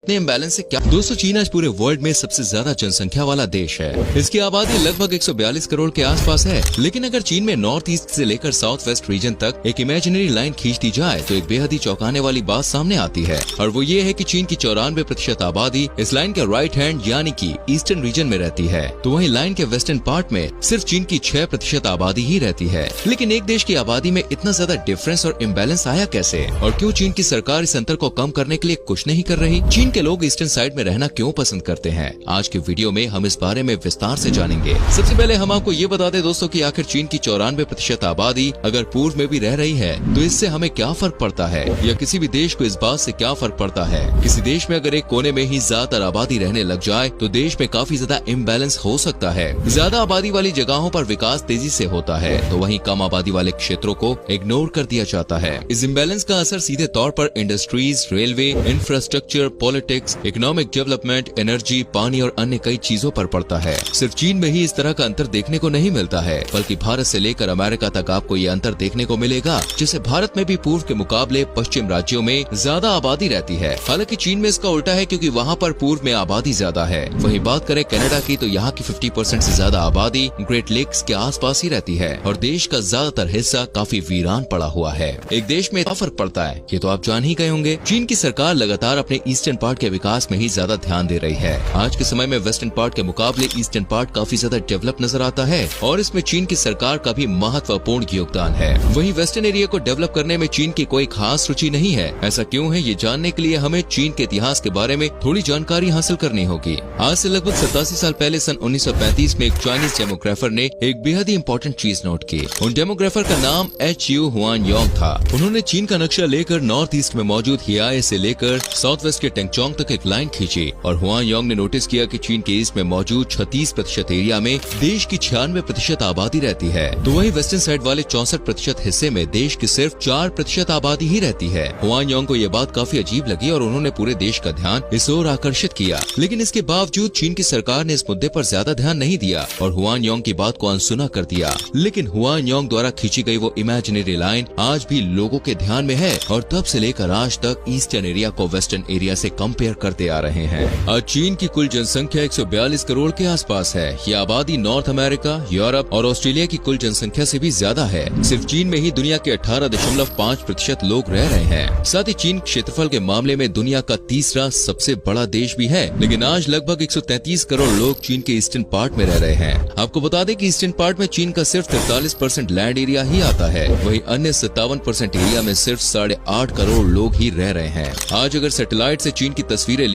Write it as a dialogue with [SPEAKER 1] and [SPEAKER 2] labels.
[SPEAKER 1] इतने इम्बैलेंस से क्या। दोस्तों, चीन आज पूरे वर्ल्ड में सबसे ज्यादा जनसंख्या वाला देश है। इसकी आबादी लगभग 142 करोड़ के आसपास है। लेकिन अगर चीन में नॉर्थ ईस्ट से लेकर साउथ वेस्ट रीजन तक एक इमेजिनरी लाइन खींच दी जाए तो एक बेहद ही चौंकाने वाली बात सामने आती है, और वो ये है कि चीन की 94% आबादी इस लाइन के राइट हैंड यानी कि ईस्टर्न रीजन में रहती है, तो वहीं लाइन के वेस्टर्न पार्ट में सिर्फ चीन की 6% आबादी ही रहती है। लेकिन एक देश की आबादी में इतना ज्यादा डिफरेंस और इम्बैलेंस आया कैसे, और क्यों चीन की सरकार इस अंतर को कम करने के लिए कुछ नहीं कर रही? चीन के लोग ईस्टर्न साइड में रहना क्यों पसंद करते हैं? आज के वीडियो में हम इस बारे में विस्तार से जानेंगे। सबसे पहले हम आपको ये बता दें दोस्तों कि आखिर चीन की 94% आबादी अगर पूर्व में भी रह रही है तो इससे हमें क्या फर्क पड़ता है, या किसी भी देश को इस बात से क्या फर्क पड़ता है? किसी देश में अगर एक कोने में ही ज्यादातर आबादी रहने लग जाए तो देश में काफी ज्यादा इम्बैलेंस हो सकता है। ज्यादा आबादी वाली जगहों पर विकास तेजी से होता है तो वहीं कम आबादी वाले क्षेत्रों को इग्नोर कर दिया जाता है। इस इम्बैलेंस का असर सीधे तौर पर industries, railway, infrastructure, politics, economic development, energy, पानी और अन्य कई चीजों पर पड़ता है। सिर्फ चीन में ही इस तरह का अंतर देखने को नहीं मिलता है, बल्कि भारत से लेकर अमेरिका तक आपको ये अंतर देखने को मिलेगा। जैसे भारत में भी पूर्व के मुकाबले पश्चिम राज्यों में ज्यादा आबादी रहती है, हालांकि चीन में इसका उल्टा है क्योंकि वहाँ पर पूर्व में आबादी ज्यादा है। वहीं बात करें कनाडा की तो यहाँ की 50% से ज्यादा आबादी ग्रेट लेक्स के आसपास ही रहती है, और देश का ज्यादातर हिस्सा काफी वीरान पड़ा हुआ है। एक देश में क्या फर्क पड़ता है ये तो आप जान ही गए होंगे। चीन की सरकार लगातार अपने ईस्टर्न पार्ट के विकास में ही ज्यादा ध्यान दे रही है। आज के समय में वेस्टर्न पार्ट के मुकाबले ईस्टर्न पार्ट काफी ज्यादा डेवलप नजर आता है, और इसमें चीन की सरकार का भी महत्वपूर्ण योगदान है। वहीं वेस्टर्न एरिया को डेवलप करने में चीन की कोई खास रुचि नहीं है। ऐसा क्यों है, ये जानने के लिए हमें चीन के इतिहास के बारे में थोड़ी जानकारी हासिल करनी होगी। आज से लगभग 87 साल पहले सन 1935 में एक चाइनीज डेमोग्राफर ने एक बेहद ही इम्पोर्टेंट चीज नोट की। उन डेमोग्राफर का नाम HU हुआनयांग था। उन्होंने चीन का नक्शा लेकर नॉर्थ ईस्ट में मौजूद हियाए से लेकर साउथ वेस्ट के टेंगचोंग तक एक लाइन खींची, और हुआनयांग ने नोटिस किया कि चीन के ईस्ट में मौजूद 36% एरिया में देश की 96% आबादी रहती है, तो वहीं वेस्टर्न साइड वाले 64% हिस्से में देश की सिर्फ 4% आबादी ही रहती है। हुआनयांग को यह बात काफी अजीब लगी और उन्होंने पूरे देश का ध्यान इस ओर आकर्षित किया। लेकिन इसके बावजूद चीन की सरकार ने इस मुद्दे पर ज्यादा ध्यान नहीं दिया और हुआनयांग की बात को अनसुना कर दिया। लेकिन हुआनयांग द्वारा खींची गई वो इमेजिनरी लाइन आज भी लोगों के ध्यान में है, और तब से लेकर आज तक ईस्टर्न एरिया को वेस्टर्न एरिया से कंपेयर करते आ रहे हैं। आज चीन की कुल जनसंख्या 142 करोड़ के आसपास है। ये आबादी नॉर्थ अमेरिका, यूरोप और ऑस्ट्रेलिया की कुल जनसंख्या से भी ज्यादा है। सिर्फ चीन में ही दुनिया के 18.5% लोग रह रहे हैं। साथ ही चीन क्षेत्रफल के मामले में दुनिया का तीसरा सबसे बड़ा देश भी है। लेकिन आज लगभग 133 करोड़ लोग चीन के ईस्टर्न पार्ट में रह रहे हैं। आपको बता दें कि ईस्टर्न पार्ट में चीन का सिर्फ 43% लैंड एरिया ही आता है, वहीं अन्य 57% एरिया में सिर्फ 8.5 करोड़ लोग ही रह रहे हैं। आज अगर सैटेलाइट से चीन की तस्वीरें